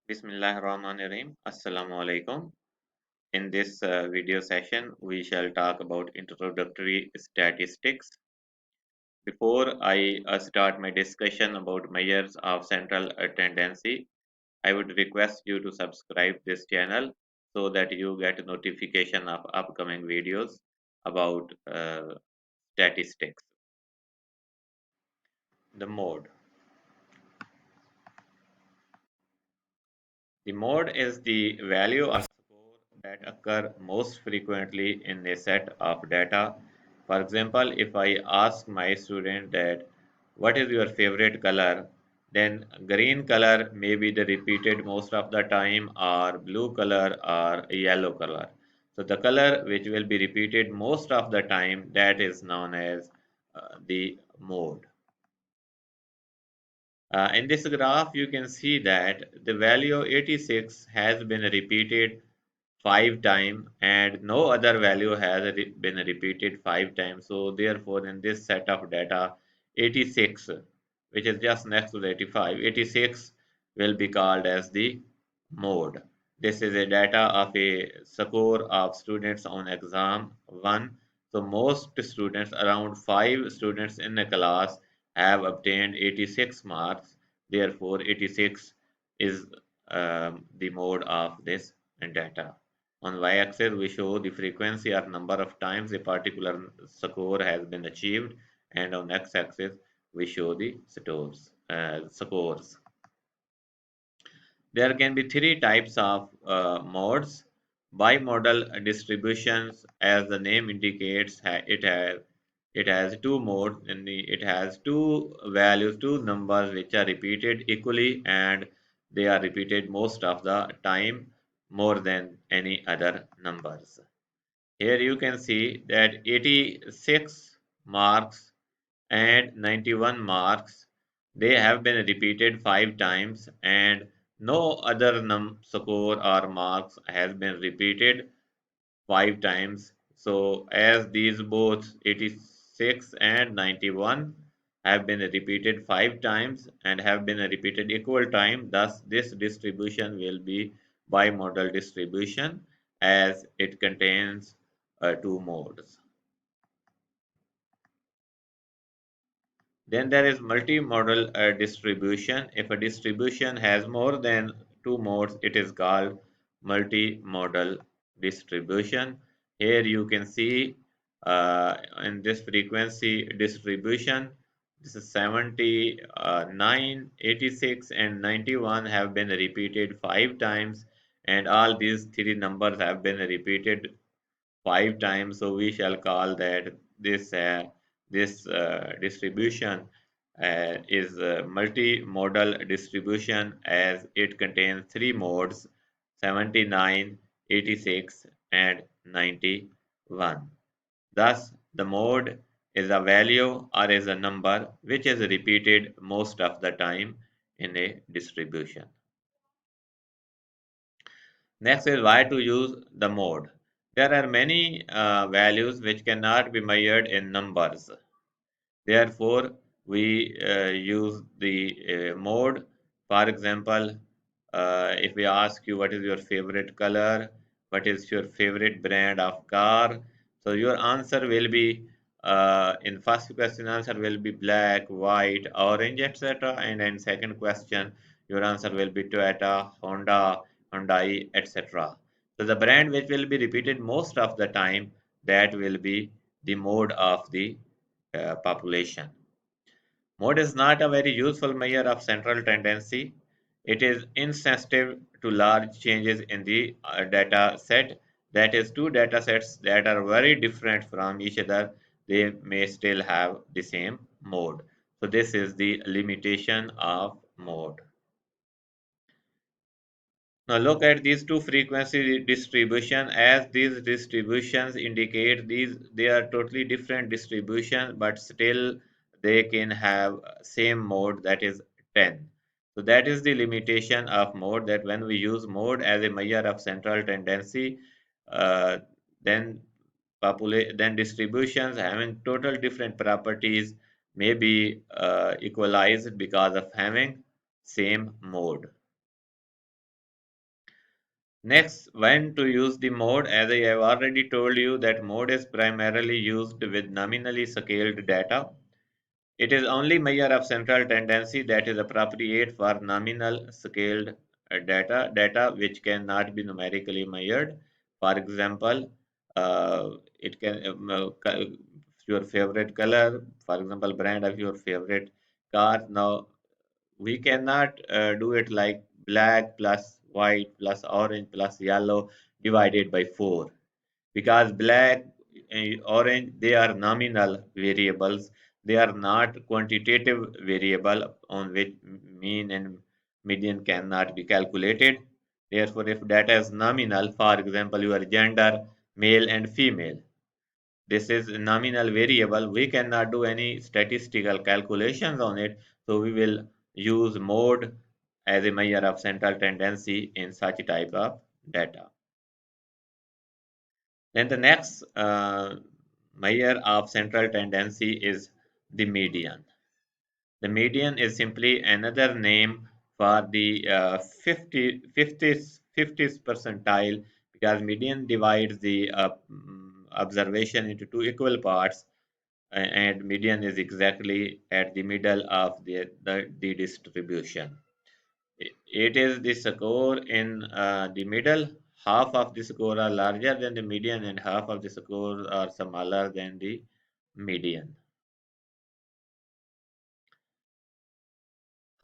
Bismillahirrahmanirrahim. Assalamu alaikum. In this video session, we shall talk about introductory statistics. Before I start my discussion about measures of central tendency, I would request you to subscribe this channel so that you get notification of upcoming videos about statistics. The mode. The mode is the value or score that occur most frequently in a set of data. For example, if I ask my student that what is your favorite color, then green color may be the repeated most of the time or blue color or yellow color. So the color which will be repeated most of the time, that is known as the mode. In this graph, you can see that the value 86 has been repeated 5 times and no other value has been repeated 5 times. So therefore, in this set of data, 86, which is just next to the 85, 86 will be called as the mode. This is a data of a score of students on exam 1. So most students, around 5 students in a class, have obtained 86 marks. Therefore, 86 is the mode of this data. On y-axis, we show the frequency or number of times a particular score has been achieved, and on x-axis, we show the scores. There can be three types of modes. Bimodal distributions, as the name indicates, it has two modes, and it has two values, two numbers which are repeated equally, and they are repeated most of the time more than any other numbers. Here you can see that 86 marks and 91 marks, they have been repeated 5 times, and no other score or marks has been repeated 5 times. So as these both 86 and 91 have been repeated 5 times and have been repeated equal time, thus this distribution will be bimodal distribution as it contains two modes. Then there is multimodal distribution. If a distribution has more than two modes, it is called multimodal distribution. Here you can see in this frequency distribution, this is 79, 86, and 91 have been repeated 5 times, and all these three numbers have been repeated 5 times. So we shall call that this distribution is a multimodal distribution as it contains three modes: 79, 86, and 91. Thus, the mode is a value or is a number which is repeated most of the time in a distribution. Next is why to use the mode. There are many values which cannot be measured in numbers. Therefore, we use the mode. For example, if we ask you what is your favorite color, what is your favorite brand of car, so your answer will be in first question answer will be black, white, orange, etc. And in second question, your answer will be Toyota, Honda, Hyundai, etc. So the brand which will be repeated most of the time, that will be the mode of the population. Mode is not a very useful measure of central tendency. It is insensitive to large changes in the data set. That is, two data sets that are very different from each other, they may still have the same mode. So this is the limitation of mode. Now look at these two frequency distribution. As these distributions indicate, they are totally different distribution, but still they can have same mode, that is 10. So that is the limitation of mode, that when we use mode as a measure of central tendency, uh, then then distributions having total different properties may be equalized because of having same mode. Next, when to use the mode, as I have already told you that mode is primarily used with nominally scaled data. It is only measure of central tendency that is appropriate for nominal scaled data which cannot be numerically measured. For example, it can your favorite color, for example, brand of your favorite car. Now we cannot do it like black plus white plus orange plus yellow divided by 4, because black and orange, they are nominal variables, they are not quantitative variable on which mean and median cannot be calculated. Therefore, if data is nominal, for example your gender, male and female, this is a nominal variable, we cannot do any statistical calculations on it, so we will use mode as a measure of central tendency in such type of data. Then the next measure of central tendency is the median. The median is simply another name for the 50th percentile, because median divides the observation into two equal parts, and median is exactly at the middle of the distribution. It is the score in the middle. Half of the score are larger than the median and half of the scores are smaller than the median.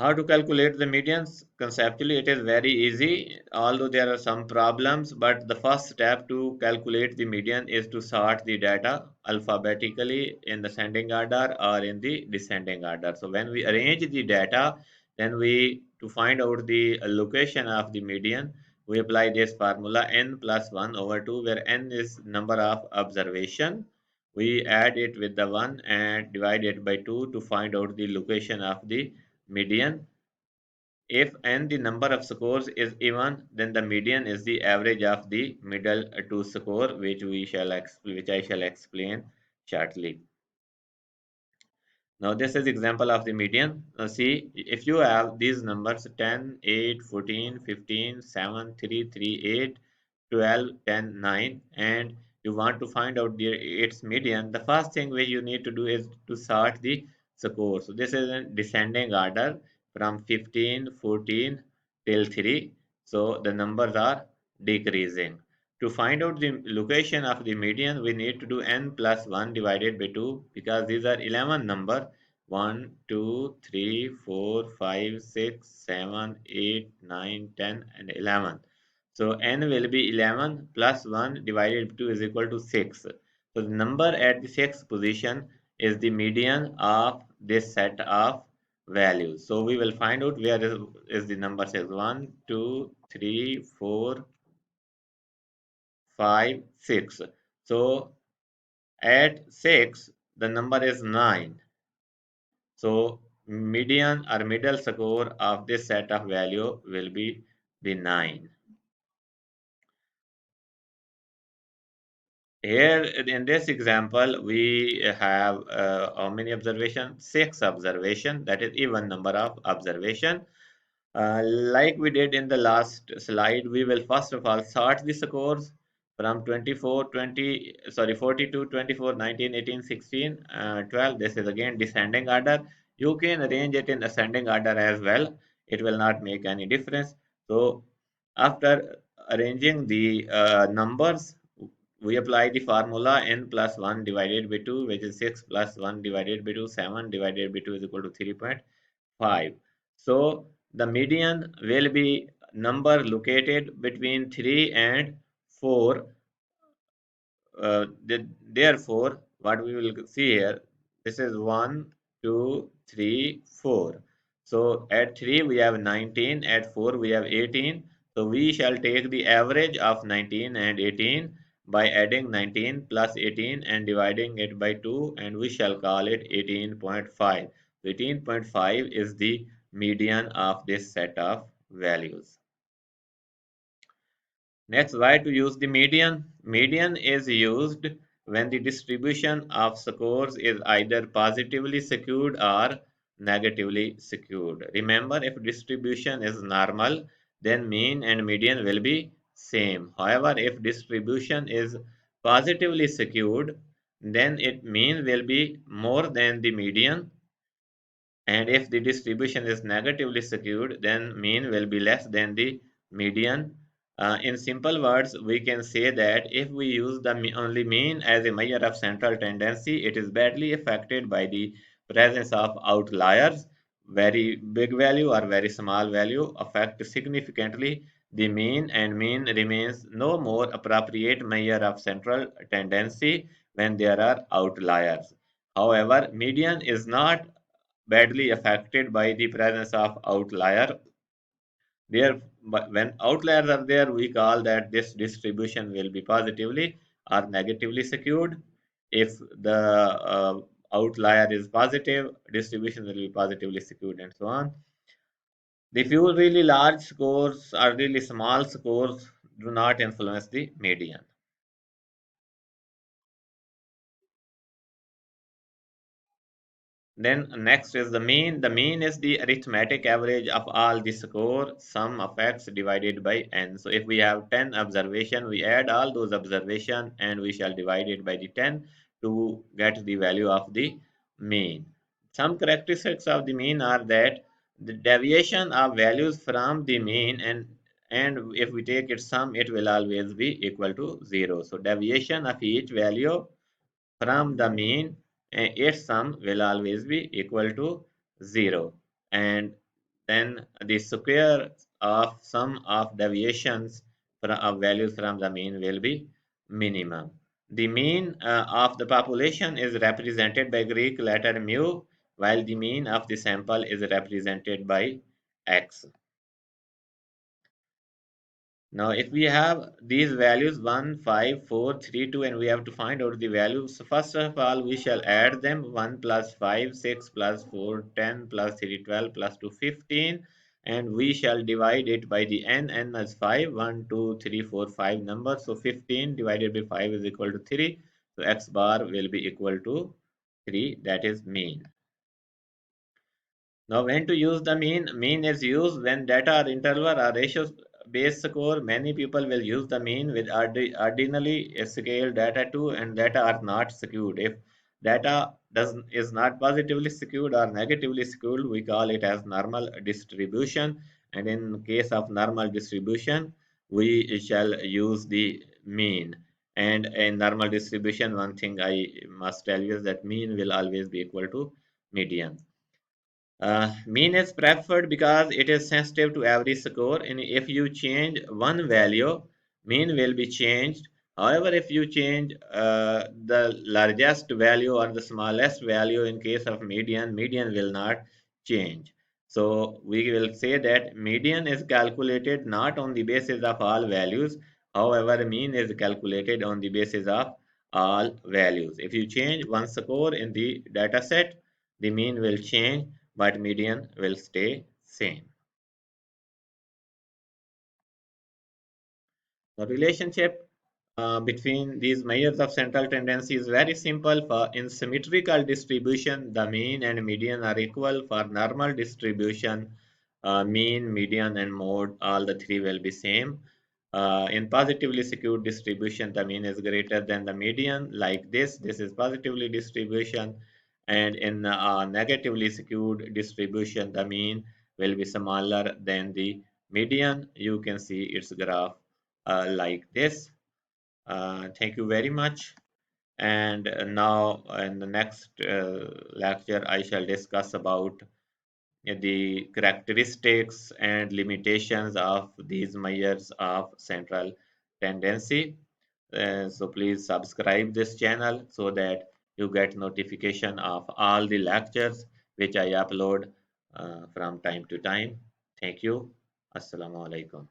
How to calculate the medians? Conceptually, it is very easy, although there are some problems. But the first step to calculate the median is to sort the data alphabetically in the ascending order or in the descending order. So when we arrange the data, then to find out the location of the median, we apply this formula n plus 1 over 2, where n is number of observation. We add it with the 1 and divide it by 2 to find out the location of the median. If n the number of scores is even, then the median is the average of the middle two score, which I shall explain shortly. Now this is example of the median. Now see, if you have these numbers 10, 8, 14, 15, 7, 3, 3, 8, 12, 10, 9, and you want to find out its median, the first thing which you need to do is to sort the score. So this is in descending order from 15, 14 till 3. So the numbers are decreasing. To find out the location of the median, we need to do n plus 1 divided by 2, because these are 11 number. 1, 2, 3, 4, 5, 6, 7, 8, 9, 10 and 11. So n will be 11 plus 1 divided by 2 is equal to 6. So the number at the 6th position is the median of this set of values. So we will find out where is the number 6. 1, 2, 3, 4, 5, 6. So at 6, the number is 9. So median or middle score of this set of value will be the 9. Here in this example, we have how many observations? 6 observation, that is even number of observation. Like we did in the last slide, we will first of all sort the scores from 24, 20, sorry, 42, 24, 19, 18, 16, 12. This is again descending order. You can arrange it in ascending order as well. It will not make any difference. So after arranging the numbers, we apply the formula n plus 1 divided by 2, which is 6 plus 1 divided by 2, 7 divided by 2 is equal to 3.5. So the median will be number located between 3 and 4. Therefore, what we will see here, this is 1, 2, 3, 4. So at 3 we have 19, at 4 we have 18. So we shall take the average of 19 and 18 by adding 19 plus 18 and dividing it by 2, and we shall call it 18.5. 18.5 is the median of this set of values. Next, why to use the median? Median is used when the distribution of scores is either positively skewed or negatively skewed. Remember, if distribution is normal, then mean and median will be same. However, if distribution is positively skewed, then it mean will be more than the median, and if the distribution is negatively skewed, then mean will be less than the median. In simple words, we can say that if we use the only mean as a measure of central tendency, it is badly affected by the presence of outliers. Very big value or very small value affect significantly the mean, and mean remains no more appropriate measure of central tendency when there are outliers. However, median is not badly affected by the presence of outlier. There, but when outliers are there, we call that this distribution will be positively or negatively skewed. If the outlier is positive, distribution will be positively skewed, and so on. The few really large scores or really small scores do not influence the median. Then next is the mean. The mean is the arithmetic average of all the score sum of x divided by n. So if we have 10 observation, we add all those observation and we shall divide it by the 10 to get the value of the mean. Some characteristics of the mean are that the deviation of values from the mean, and if we take its sum, it will always be equal to 0. So deviation of each value from the mean, its sum will always be equal to 0, and then the square of sum of deviations of values from the mean will be minimum. The mean of the population is represented by Greek letter mu, while the mean of the sample is represented by x. Now, if we have these values 1, 5, 4, 3, 2, and we have to find out the values, so first of all, we shall add them 1 plus 5, 6 plus 4, 10 plus 3, 12 plus 2, 15, and we shall divide it by the n is 5, 1, 2, 3, 4, 5 numbers, so 15 divided by 5 is equal to 3, so x bar will be equal to 3, that is mean. Now, when to use the mean? Mean is used when data are interval or ratio based score. Many people will use the mean with ordinally scaled data too, and data are not skewed. If data is not positively skewed or negatively skewed, we call it as normal distribution. And in case of normal distribution, we shall use the mean. And in normal distribution, one thing I must tell you is that mean will always be equal to median. Mean is preferred because it is sensitive to every score, and if you change one value, mean will be changed. However, if you change the largest value or the smallest value in case of median, median will not change. So we will say that median is calculated not on the basis of all values. However, mean is calculated on the basis of all values. If you change one score in the data set, the mean will change but median will stay same. The relationship between these measures of central tendency is very simple. For in symmetrical distribution, the mean and median are equal. For normal distribution, mean, median, and mode, all the three will be same. In positively skewed distribution, the mean is greater than the median, like this. This is positively distribution. And in negatively skewed distribution, the mean will be smaller than the median. You can see its graph like this. Thank you very much. And now in the next lecture, I shall discuss about the characteristics and limitations of these measures of central tendency. So please subscribe this channel so that you get notification of all the lectures which I upload from time to time. Thank you. Assalamu alaikum.